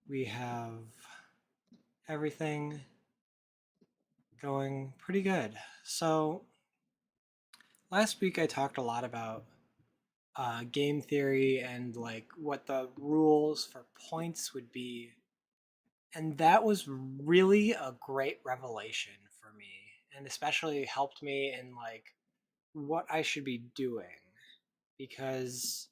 We have everything going pretty good. So, last week I talked a lot about game theory and like what the rules for points would be. And that was really a great revelation for me, and especially helped me in like what I should be doing. Because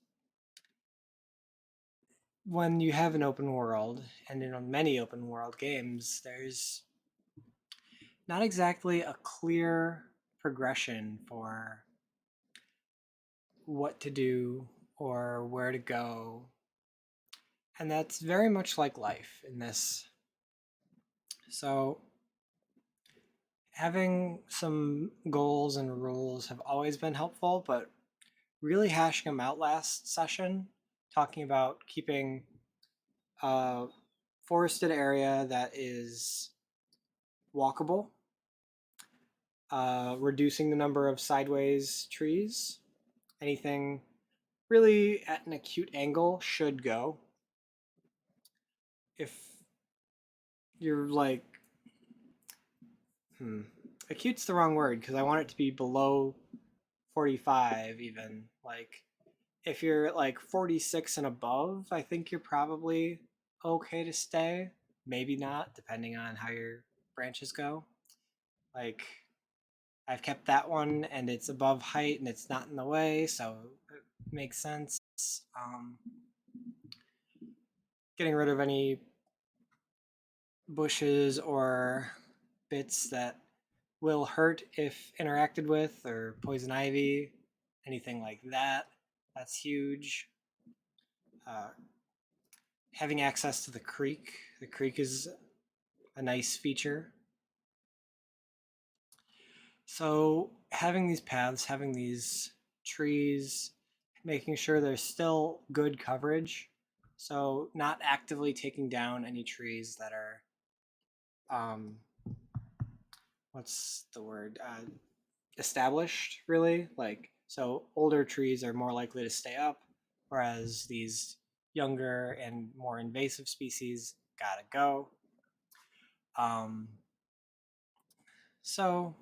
when you have an open world, and in many open world games, there's not exactly a clear progression for what to do or where to go. And that's very much like life in this. So, having some goals and rules have always been helpful, but really hashing them out last session, talking about keeping a forested area that is walkable, reducing the number of sideways trees, anything really at an acute angle should go. If you're like, acute's the wrong word because I want it to be below 45 even. Like, if you're like 46 and above, I think you're probably okay to stay. Maybe not, depending on how your branches go. Like, I've kept that one and it's above height and it's not in the way, so it makes sense. Um, Getting rid of any bushes or bits that will hurt if interacted with, or poison ivy, anything like that. That's huge. Uh, Having access to the creek. The creek is a nice feature. So having these paths, having these trees, making sure there's still good coverage. So not actively taking down any trees that are, um, what's the word? Established, really. Like, so older trees are more likely to stay up, whereas these younger and more invasive species gotta go. Um, so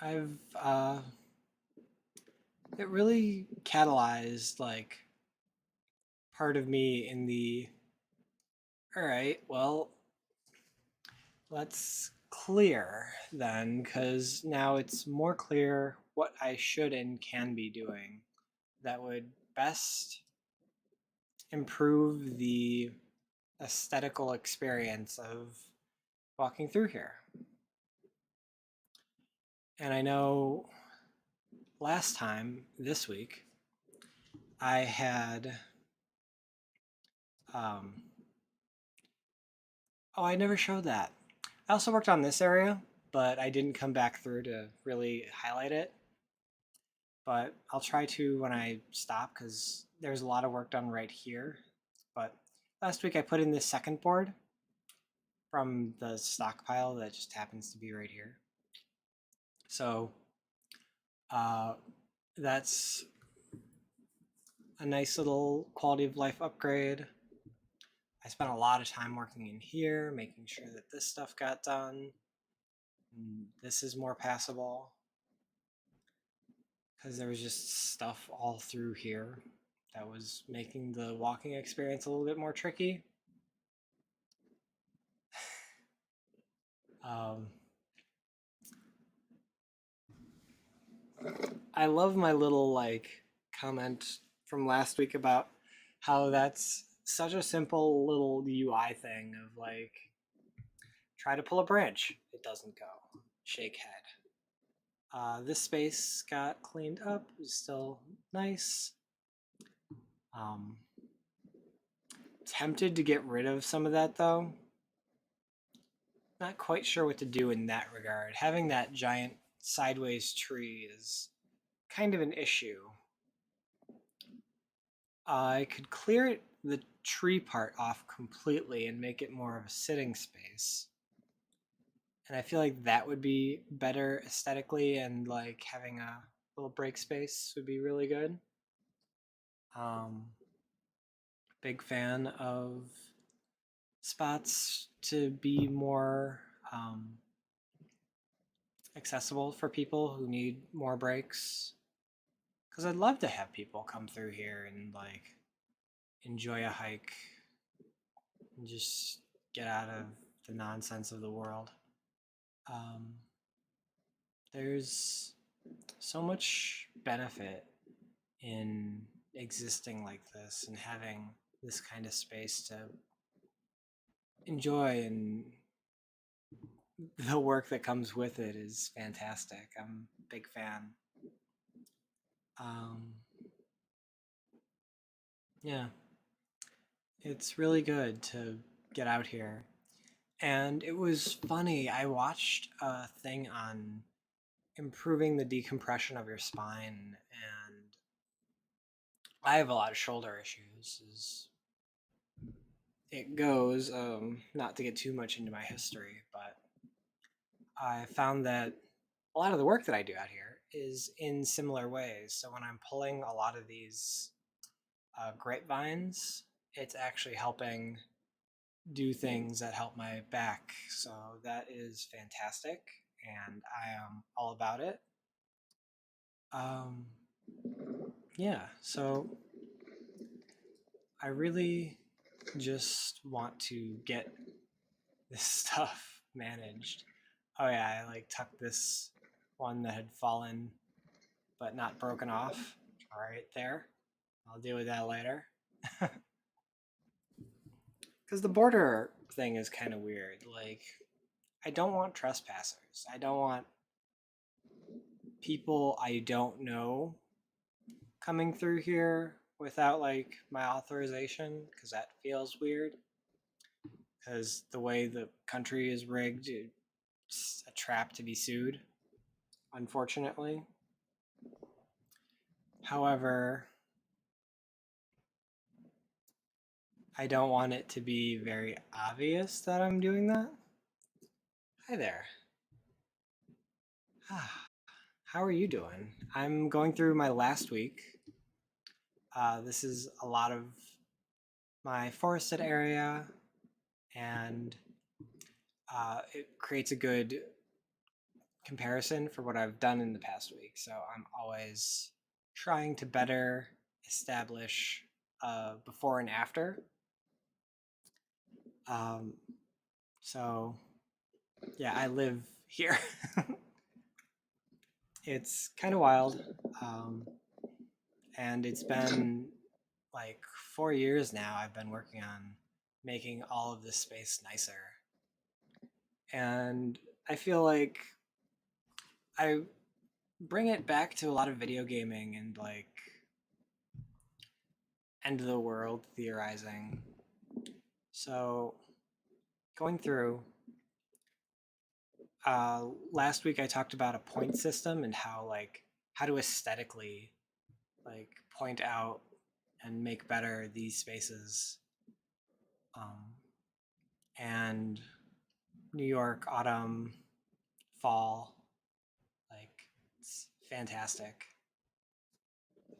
I've it really catalyzed like part of me in the, all right, well, let's clear then, because now it's more clear what I should and can be doing that would best improve the aesthetical experience of walking through here. And I know last time this week I had, um, oh, I never showed that. I also worked on this area, but I didn't come back through to really highlight it. But I'll try to when I stop because there's a lot of work done right here. But last week I put in this second board from the stockpile that just happens to be right here. So uh, that's a nice little quality of life upgrade. I spent a lot of time working in here, making sure that this stuff got done. This is more passable because there was just stuff all through here that was making the walking experience a little bit more tricky. Um, I love my little like comment from last week about how that's such a simple little UI thing of like try to pull a branch, it doesn't go. Shake head. This space got cleaned up, is still nice. Um, Tempted to get rid of some of that though. Not quite sure what to do in that regard. Having that giant sideways tree is kind of an issue. I could clear the tree part off completely and make it more of a sitting space. And I feel like that would be better aesthetically, and like having a little break space would be really good. Um, big fan of spots to be more accessible for people who need more breaks. Because I'd love to have people come through here and like enjoy a hike and just get out of the nonsense of the world. Um, there's so much benefit in existing like this and having this kind of space to enjoy, and the work that comes with it is fantastic. I'm a big fan. Um, yeah, it's really good to get out here. And it was funny, I watched a thing on improving the decompression of your spine, and I have a lot of shoulder issues as it goes. Not to get too much into my history, but I found that a lot of the work that I do out here is in similar ways. So when I'm pulling a lot of these grapevines, it's actually helping do things that help my back. So that is fantastic, and I am all about it. Um, yeah, so I really just want to get this stuff managed. Oh yeah, I like tucked this one that had fallen but not broken off right there. I'll deal with that later. Because the border thing is kind of weird. Like, I don't want trespassers. I don't want people I don't know coming through here without like my authorization, because that feels weird. Because the way the country is rigged, it's a trap to be sued, unfortunately. However, I don't want it to be very obvious that I'm doing that. Hi there. How are you doing? I'm going through my last week. This is a lot of my forested area, and it creates a good comparison for what I've done in the past week. So I'm always trying to better establish before and after. Um, so yeah, I live here. It's kind of wild, um, and it's been like 4 years now. I've been working on making all of this space nicer, and I feel like I bring it back to a lot of video gaming and like end of the world theorizing. So going through last week, I talked about a point system and how to aesthetically like point out and make better these spaces. Um, and New York autumn, fall, like it's fantastic.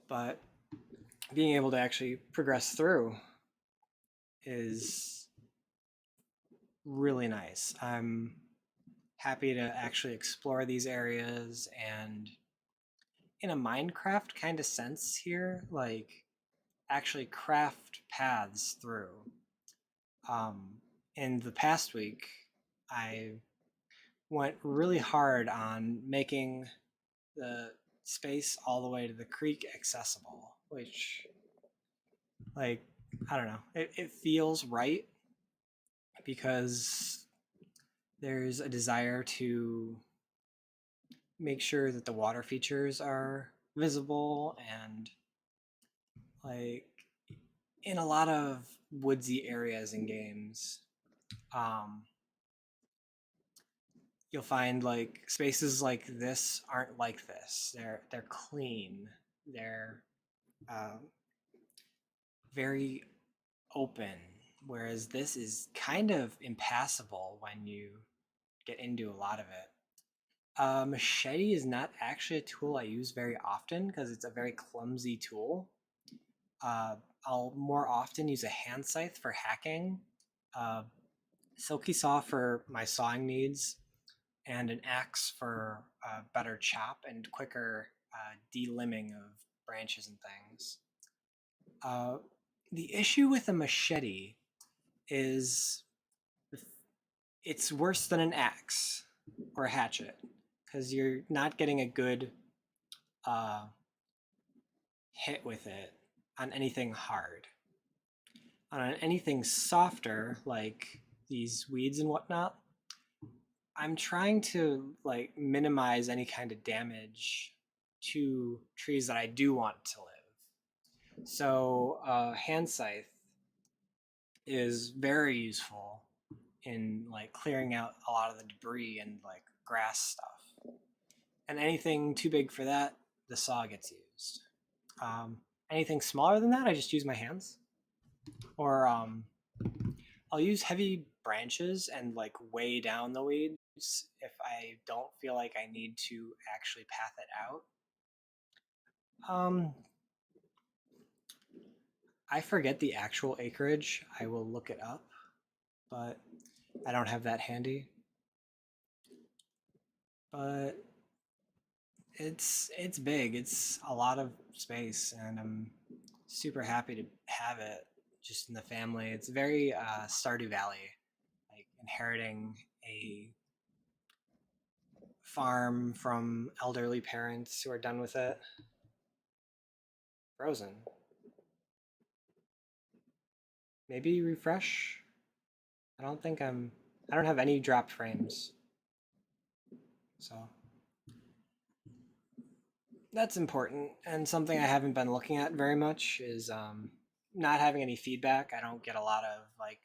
But being able to actually progress through is really nice. I'm happy to actually explore these areas and in a Minecraft kind of sense here, like actually craft paths through. In the past week, I went really hard on making the space all the way to the creek accessible, which, like, I don't know, it feels right because there's a desire to make sure that the water features are visible, and like in a lot of woodsy areas in games, um, you'll find like spaces like this aren't like this. They're clean. They're um, very open, whereas this is kind of impassable when you get into a lot of it. Machete is not actually a tool I use very often because it's a very clumsy tool. Uh, I'll more often use a hand scythe for hacking, uh, silky saw for my sawing needs, and an axe for better chop and quicker delimbing of branches and things. Uh, the issue with a machete is it's worse than an axe or a hatchet because you're not getting a good uh, hit with it on anything hard. On anything softer, like these weeds and whatnot, I'm trying to like minimize any kind of damage to trees that I do want to live. So hand scythe is very useful in like clearing out a lot of the debris and like grass stuff. And anything too big for that, the saw gets used. Um, Anything smaller than that, I just use my hands. Or I'll use heavy branches and like weigh down the weeds if I don't feel like I need to actually path it out. Um, I forget the actual acreage. I will look it up, but I don't have that handy. But it's big. It's a lot of space, and I'm super happy to have it just in the family. It's very Stardew Valley, like inheriting a farm from elderly parents who are done with it. Frozen. Maybe refresh. I don't think I'm. I don't have any dropped frames, so that's important. And something I haven't been looking at very much is not having any feedback. I don't get a lot of like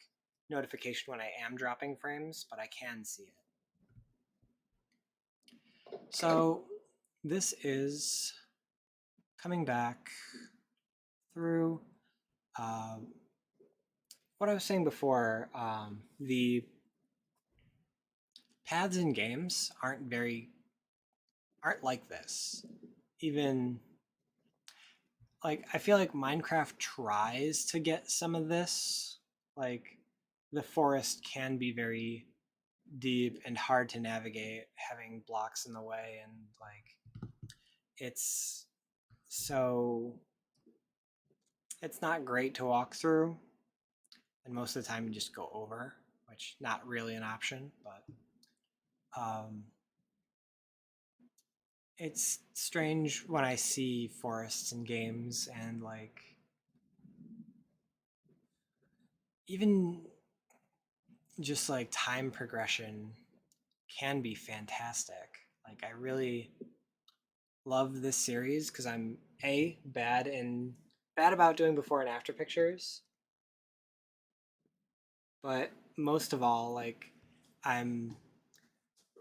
notification when I am dropping frames, but I can see it. So this is coming back through uh, what I was saying before. The paths in games aren't like this. Even like I feel like Minecraft tries to get some of this. Like the forest can be very deep and hard to navigate, having blocks in the way, and like it's so it's not great to walk through, and most of the time you just go over, which not really an option, but um, it's strange when I see forests in games and like even just like time progression can be fantastic. Like I really love this series because I'm a bad about doing before and after pictures, but most of all, like I'm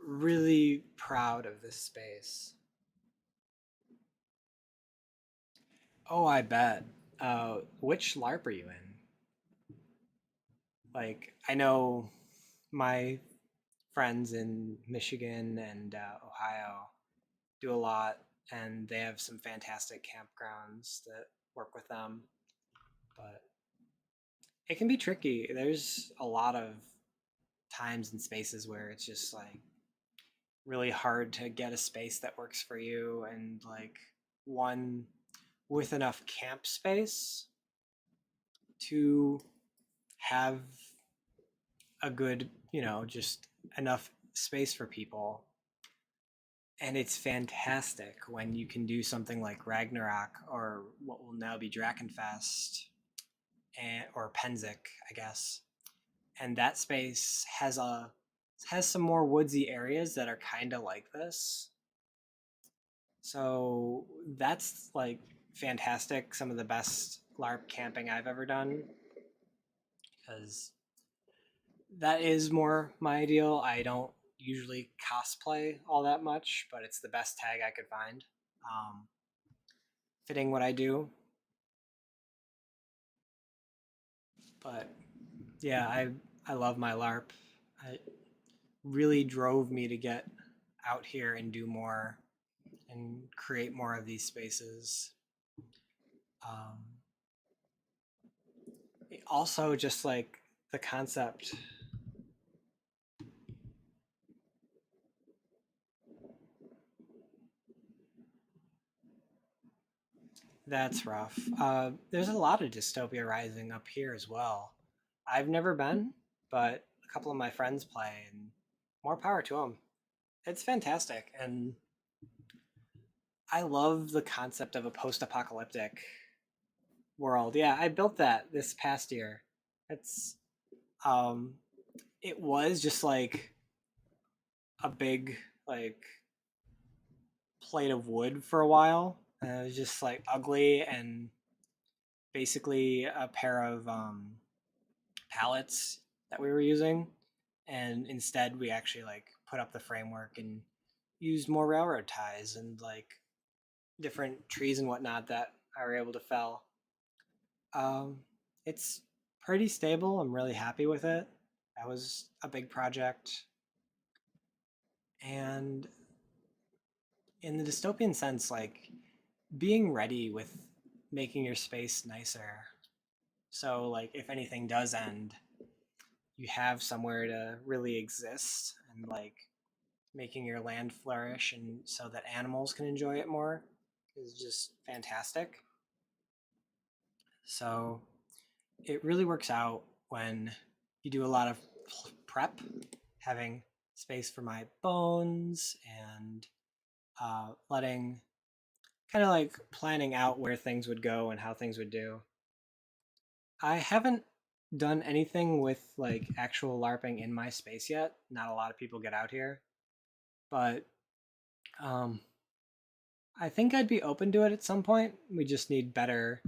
really proud of this space. Oh, I bet. Which LARP are you in? Like, I know my friends in Michigan and Ohio do a lot, and they have some fantastic campgrounds that work with them. But it can be tricky. There's a lot of times and spaces where it's just like really hard to get a space that works for you and like one with enough camp space to have a good, just enough space for people. And it's fantastic when you can do something like Ragnarok or what will now be Drakenfest or Penzik, I guess. And that space has some more woodsy areas that are kind of like this. So that's like fantastic. Some of the best LARP camping I've ever done because that is more my ideal. I don't usually cosplay all that much, but it's the best tag I could find. Um, Fitting what I do. But yeah, I love my LARP. It really drove me to get out here and do more and create more of these spaces. Um, also just like the concept. That's rough. There's a lot of Dystopia Rising up here as well. I've never been, but a couple of my friends play, and more power to them. It's fantastic, and I love the concept of a post-apocalyptic world. Yeah, I built that this past year. It's um, it was just like a big like plate of wood for a while. And it was just like ugly and basically a pair of pallets that we were using. And instead, we actually like put up the framework and used more railroad ties and like different trees and whatnot that I were able to fell. Um, it's pretty stable. I'm really happy with it. That was a big project. And in the dystopian sense, like being ready with making your space nicer. So, like, if anything does end, you have somewhere to really exist and like making your land flourish and so that animals can enjoy it more is just fantastic. So, it really works out when you do a lot of prep, having space for my bones and letting kind of like planning out where things would go and how things would do. I haven't done anything with like actual LARPing in my space yet. Not a lot of people get out here, but um, I think I'd be open to it at some point. We just need better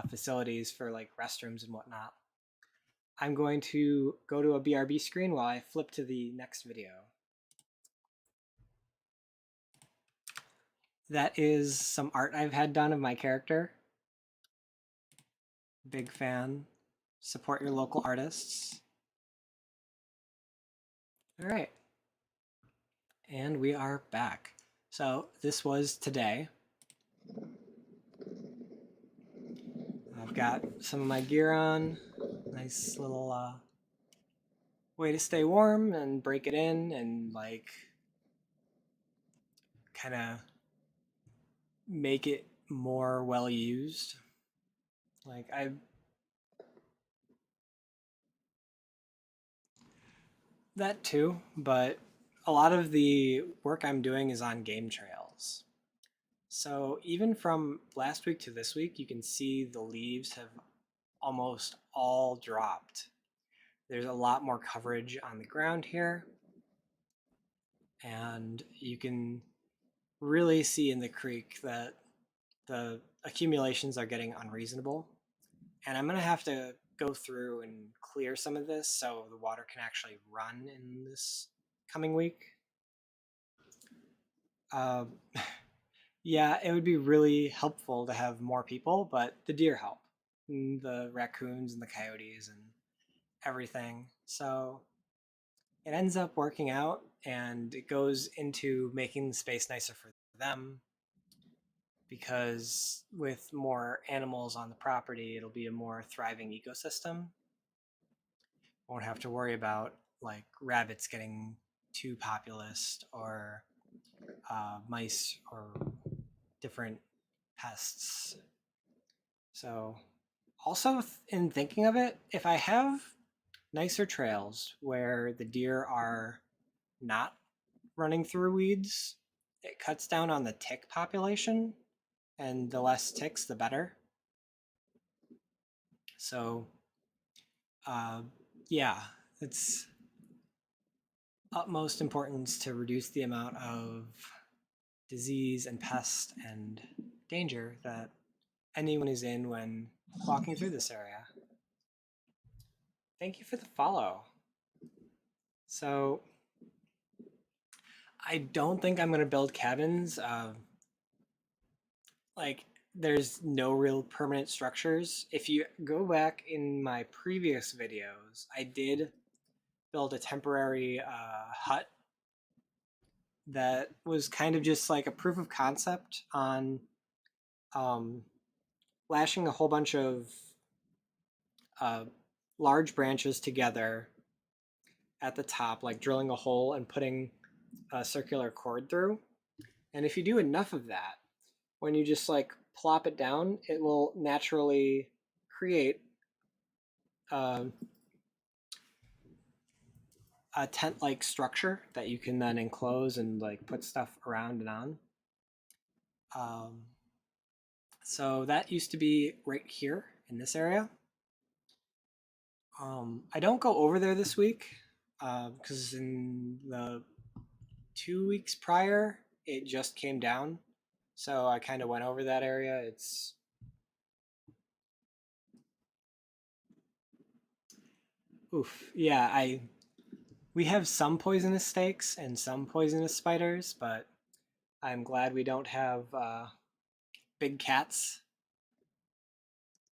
facilities for like restrooms and whatnot. I'm going to go to a BRB screen while I flip to the next video. That is some art I've had done of my character. Big fan. Support your local artists. All right. And we are back. So this was today. I've got some of my gear on. Nice little way to stay warm and break it in and like kind of make it more well used. Like that too, but a lot of the work I'm doing is on game trails. So even from last week to this week, you can see the leaves have almost all dropped. There's a lot more coverage on the ground here, and you can really see in the creek that the accumulations are getting unreasonable. And I'm going to have to go through and clear some of this so the water can actually run in this coming week. Uh, yeah, it would be really helpful to have more people, but the deer help, and the raccoons and the coyotes and everything. So it ends up working out and it goes into making the space nicer for them because with more animals on the property, it'll be a more thriving ecosystem. Won't have to worry about like rabbits getting too populous or mice or different pests. So, also in thinking of it, if I have nicer trails where the deer are not running through weeds, it cuts down on the tick population, and the less ticks, the better. So, uh, yeah, it's utmost importance to reduce the amount of disease and pest and danger that anyone is in when walking through this area. Thank you for the follow. So, I don't think I'm going to build cabins. Like, there's no real permanent structures. If you go back in my previous videos, I did build a temporary hut that was kind of just like a proof of concept on um, lashing a whole bunch of large branches together at the top, like drilling a hole and putting a circular cord through. And if you do enough of that, when you just like plop it down, it will naturally create uh, a tent-like structure that you can then enclose and like put stuff around and on. Um, so that used to be right here in this area. I don't go over there this week because in the 2 weeks prior, it just came down. So I kind of went over that area. It's oof. Yeah, I we have some poisonous snakes and some poisonous spiders, but I'm glad we don't have big cats.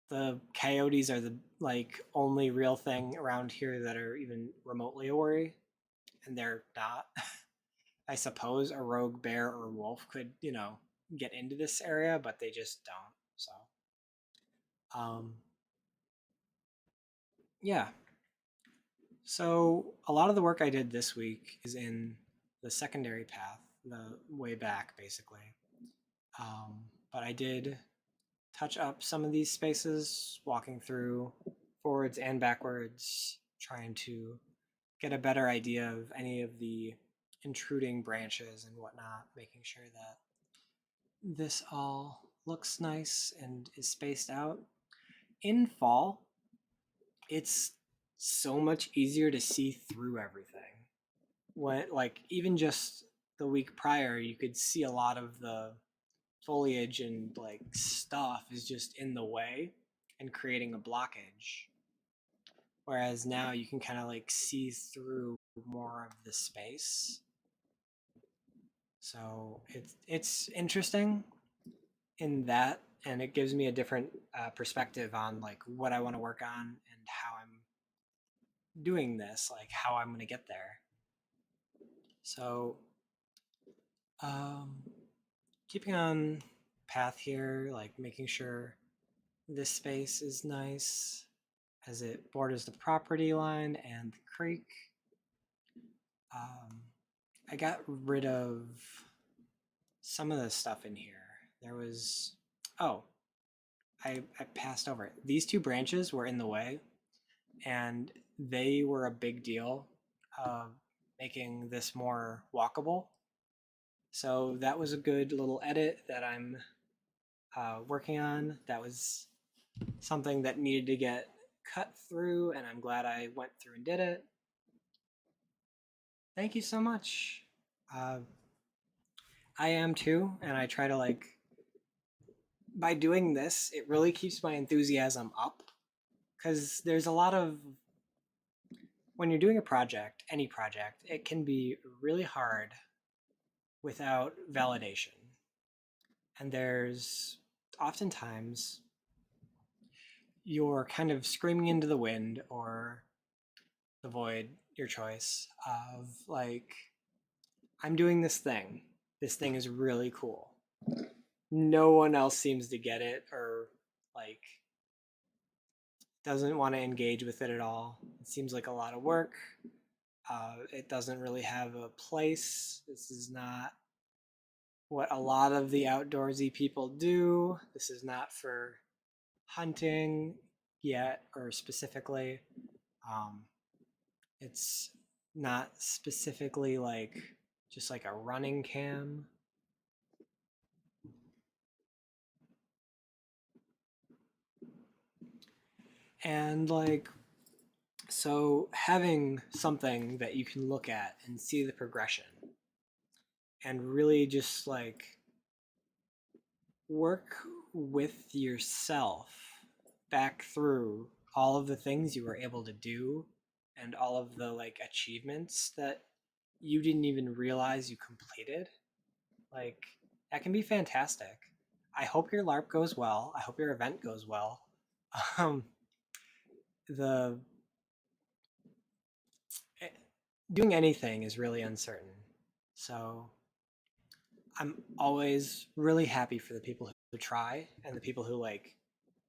The coyotes are the like only real thing around here that are even remotely a worry, and they're not. I suppose a rogue bear or wolf could, get into this area, but they just don't. So, um, yeah. So a lot of the work I did this week is in the secondary path, the way back, basically. But I did touch up some of these spaces, walking through forwards and backwards, trying to get a better idea of any of the intruding branches and whatnot, making sure that this all looks nice and is spaced out. In fall, it's so much easier to see through everything. When like even just the week prior, you could see a lot of the foliage and like stuff is just in the way and creating a blockage. Whereas now you can kind of like see through more of the space. So it's interesting in that, and it gives me a different perspective on like what I want to work on and how I'm doing this, like how I'm going to get there. So, um, keeping on path here, like making sure this space is nice as it borders the property line and the creek. Um, I got rid of some of the stuff in here. There was, oh, I passed over it. These two branches were in the way, and they were a big deal of making this more walkable. So that was a good little edit that I'm working on. That was something that needed to get cut through, and I'm glad I went through and did it. Thank you so much. Uh, I am too, and I try to like, by doing this, it really keeps my enthusiasm up because there's a lot of, when you're doing a project, any project, it can be really hard without validation. And there's oftentimes you're kind of screaming into the wind or the void, your choice, of like, I'm doing this thing. This thing is really cool. No one else seems to get it or like doesn't want to engage with it at all. It seems like a lot of work. It doesn't really have a place. This is not what a lot of the outdoorsy people do. This is not for hunting yet or specifically. Um, it's not specifically like just like a running cam. And like, so having something that you can look at and see the progression and really just like work with yourself back through all of the things you were able to do and all of the like achievements that you didn't even realize you completed, like that can be fantastic. I hope your LARP goes well. I hope your event goes well. um the eh, Doing anything is really uncertain, so I'm always really happy for the people who try and the people who like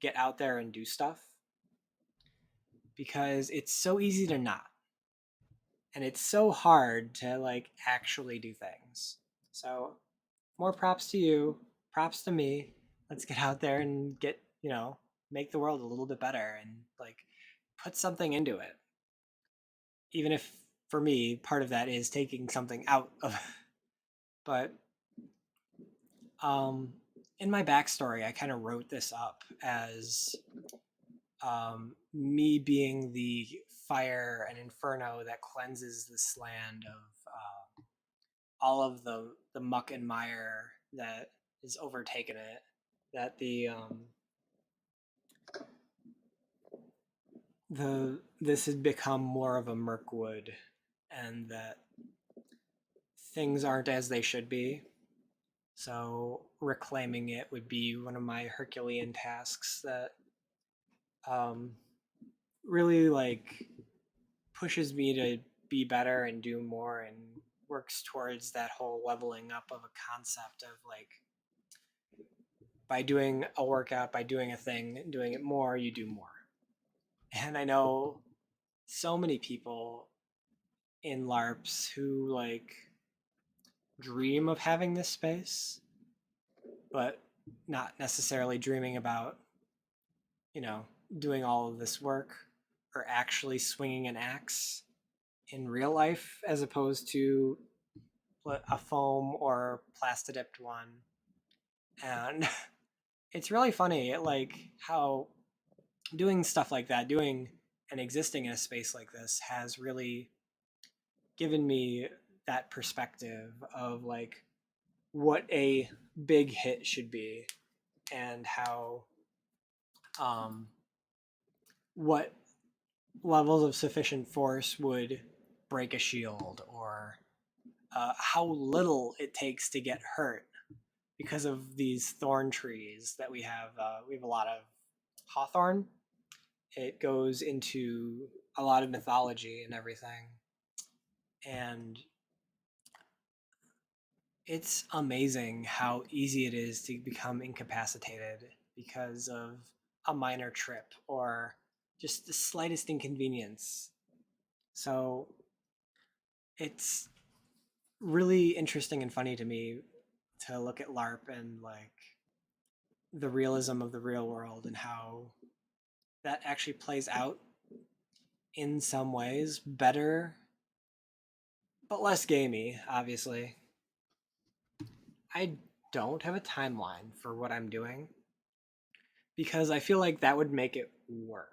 get out there and do stuff. because it's so easy to not. And it's so hard to like actually do things. So more props to you, props to me. Let's get out there and get, make the world a little bit better and like put something into it. Even if for me, part of that is taking something out of but um in my backstory, I kind of wrote this up as me being the fire and inferno that cleanses this land of all of the muck and mire that is overtaken it. That the this had become more of a Mirkwood, and that things aren't as they should be. So reclaiming it would be one of my Herculean tasks that um, really like pushes me to be better and do more and works towards that whole leveling up of a concept of like by doing a workout, by doing a thing, doing it more, you do more. And I know so many people in LARPs who like dream of having this space, but not necessarily dreaming about, you know, doing all of this work or actually swinging an axe in real life as opposed to a foam or plastidiped one. And it's really funny, like how doing stuff like that, doing and existing in a space like this has really given me that perspective of like what a big hit should be and how what levels of sufficient force would break a shield or how little it takes to get hurt because of these thorn trees that we have. We have a lot of hawthorn. It goes into a lot of mythology and everything. And it's amazing how easy it is to become incapacitated because of a minor trip or just the slightest inconvenience. So it's really interesting and funny to me to look at LARP and like the realism of the real world and how that actually plays out in some ways better, but less gamey, obviously. I don't have a timeline for what I'm doing because I feel like that would make it work.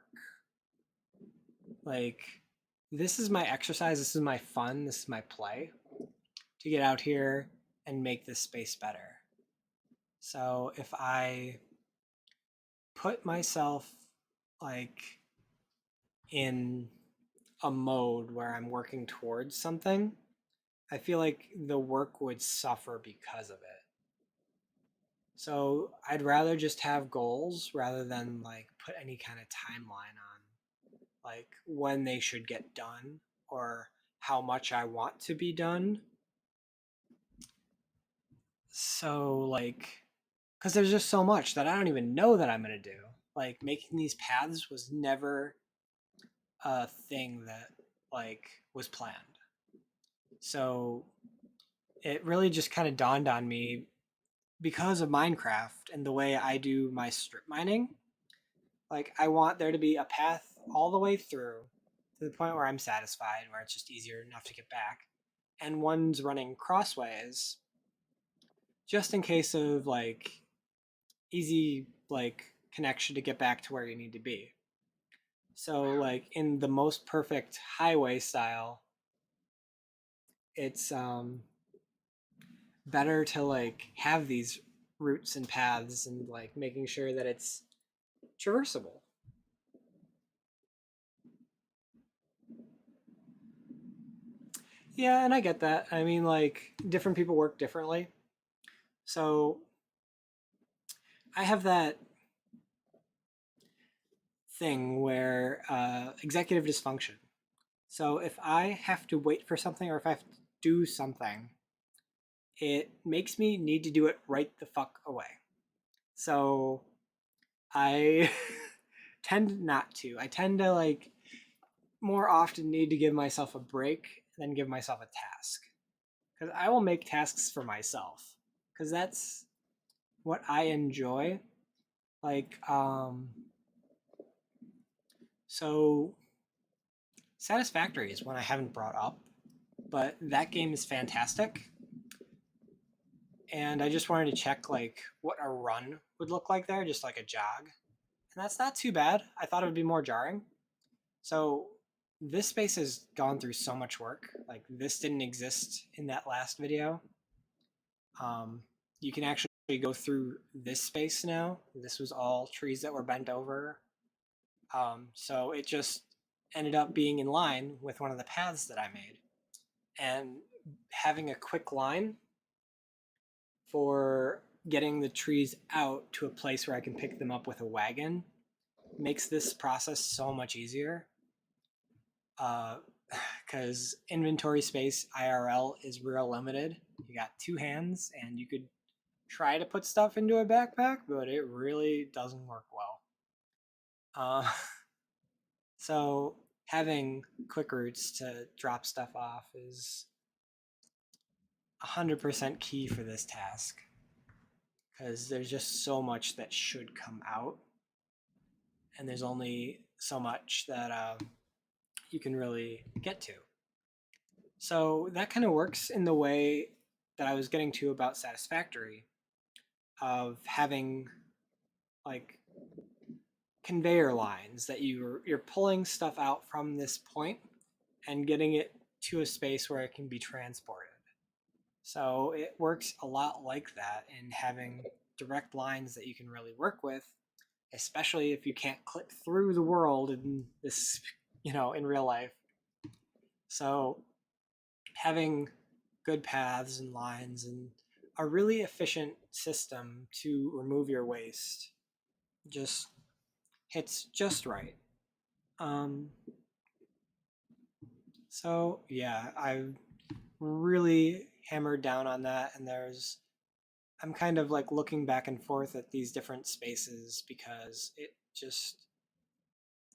Like, this is my exercise, this is my fun, this is my play to get out here and make this space better. So if I put myself like in a mode where I'm working towards something, I feel like the work would suffer because of it. So I'd rather just have goals rather than like put any kind of timeline on like when they should get done or how much I want to be done. So like cuz there's just so much that I don't even know that I'm going to do. Like making these paths was never a thing that like was planned. So it really just kind of dawned on me because of Minecraft and the way I do my strip mining. Like I want there to be a path all the way through to the point where I'm satisfied, where it's just easier enough to get back, and one's running crossways just in case of like easy like connection to get back to where you need to be. So like in the most perfect highway style, it's better to like have these routes and paths and like making sure that it's traversable. Yeah, and I get that. I mean, like different people work differently. So I have that thing where executive dysfunction. So if I have to wait for something or if I have to do something, it makes me need to do it right the fuck away. So I tend not to. I tend to like more often need to give myself a break than give myself a task. Because I will make tasks for myself. Because that's what I enjoy. Like, so Satisfactory is one I haven't brought up, but that game is fantastic. And I just wanted to check like what a run would look like there, just like a jog. And that's not too bad. I thought it would be more jarring. So this space has gone through so much work. Like this didn't exist in that last video. You can actually go through this space now. This was all trees that were bent over. So it just ended up being in line with one of the paths that I made. And having a quick line for getting the trees out to a place where I can pick them up with a wagon makes this process so much easier. Because inventory space IRL is real limited. You got two hands, and you could try to put stuff into a backpack, but it really doesn't work well. So having quick routes to drop stuff off is 100% key for this task, because there's just so much that should come out, and there's only so much that you can really get to. So that kind of works in the way that I was getting to about Satisfactory, of having like conveyor lines that you're pulling stuff out from this point and getting it to a space where it can be transported. So it works a lot like that in having direct lines that you can really work with, especially if you can't click through the world in this, in real life. So having good paths and lines and a really efficient system to remove your waste just hits just right. So yeah, I've really hammered down on that, and I'm kind of like looking back and forth at these different spaces because it just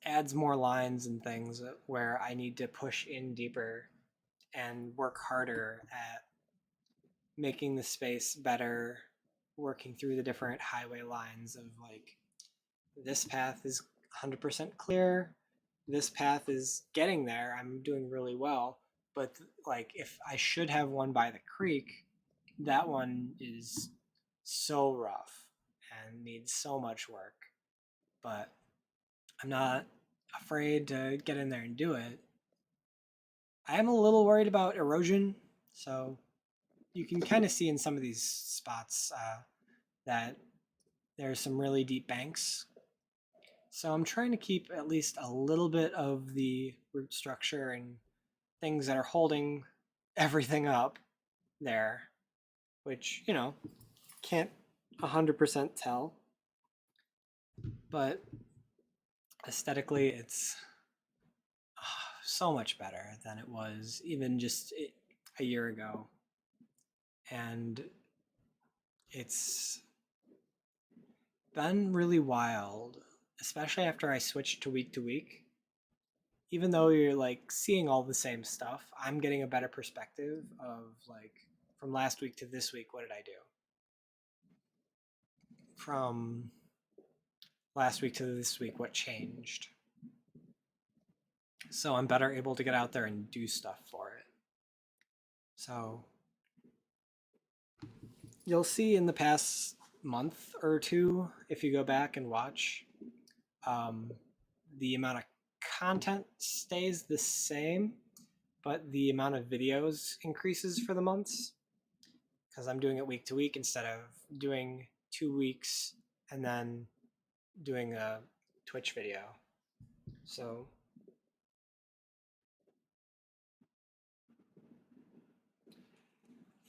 adds more lines and things where I need to push in deeper and work harder at making the space better, working through the different highway lines of like, this path is 100% clear, this path is getting there, I'm doing really well, but like if I should have one by the creek, that one is so rough and needs so much work. But I'm not afraid to get in there and do it. I am a little worried about erosion, so you can kind of see in some of these spots that there's some really deep banks. So I'm trying to keep at least a little bit of the root structure and things that are holding everything up there, which, can't 100% tell. But aesthetically, it's so much better than it was even just a year ago. And it's been really wild, especially after I switched to week. Even though you're like seeing all the same stuff, I'm getting a better perspective of like from last week to this week, what did I do? From last week to this week, what changed? So I'm better able to get out there and do stuff for it. So you'll see in the past month or two, if you go back and watch, um, the amount of content stays the same, but the amount of videos increases for the months, because I'm doing it week to week instead of doing 2 weeks and then doing a Twitch video. So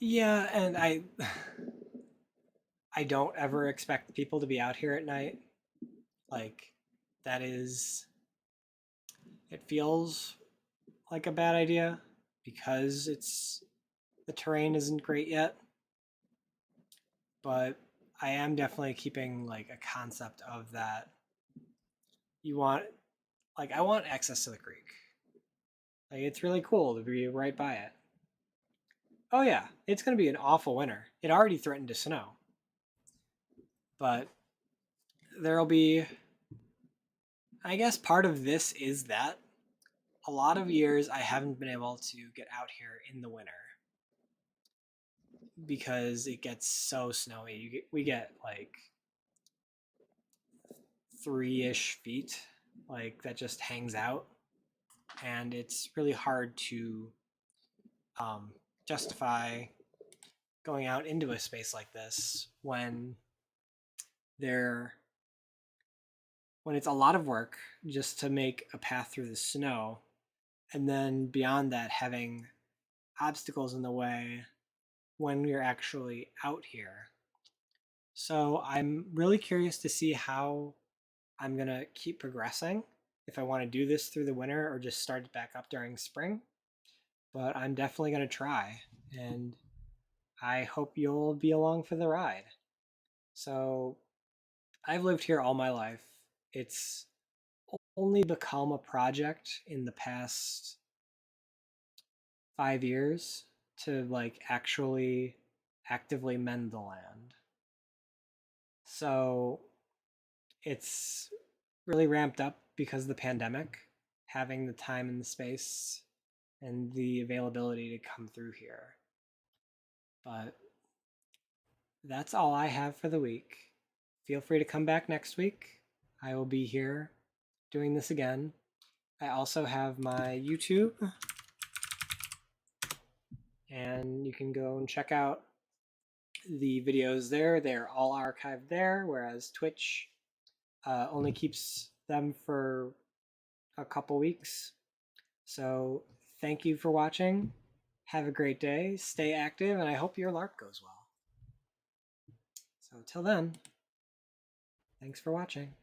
yeah, and I don't ever expect people to be out here at night. Like that is, it feels like a bad idea because the terrain isn't great yet. But I am definitely keeping like a concept of that. You want, like, I want access to the creek. Like it's really cool to be right by it. Oh yeah, it's going to be an awful winter. It already threatened to snow, but there'll be, I guess part of this is that a lot of years I haven't been able to get out here in the winter because it gets so snowy. We get like 3-ish feet, like that just hangs out, and it's really hard to um, justify going out into a space like this there when it's a lot of work just to make a path through the snow, and then beyond that having obstacles in the way when you're actually out here. So I'm really curious to see how I'm going to keep progressing, if I want to do this through the winter or just start it back up during spring. But I'm definitely going to try, and I hope you'll be along for the ride. So I've lived here all my life. It's only become a project in the past 5 years to like actually actively mend the land. So it's really ramped up because of the pandemic, having the time and the space and the availability to come through here. But that's all I have for the week. Feel free to come back next week. I will be here doing this again. I also have my YouTube, and you can go and check out the videos there. They're all archived there, whereas Twitch only keeps them for a couple weeks. So thank you for watching. Have a great day. Stay active, and I hope your LARP goes well. So till then, thanks for watching.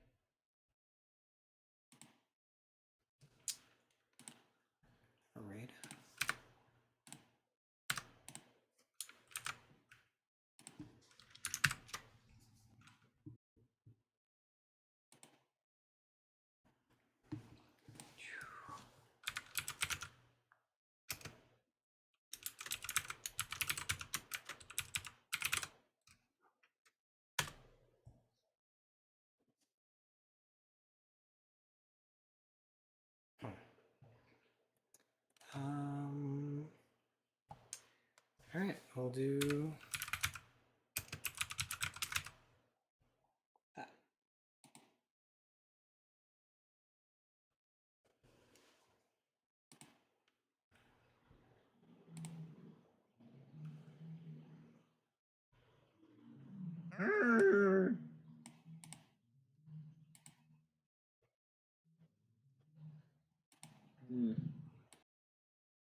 Raid. Um, all right, we'll do that. Mm.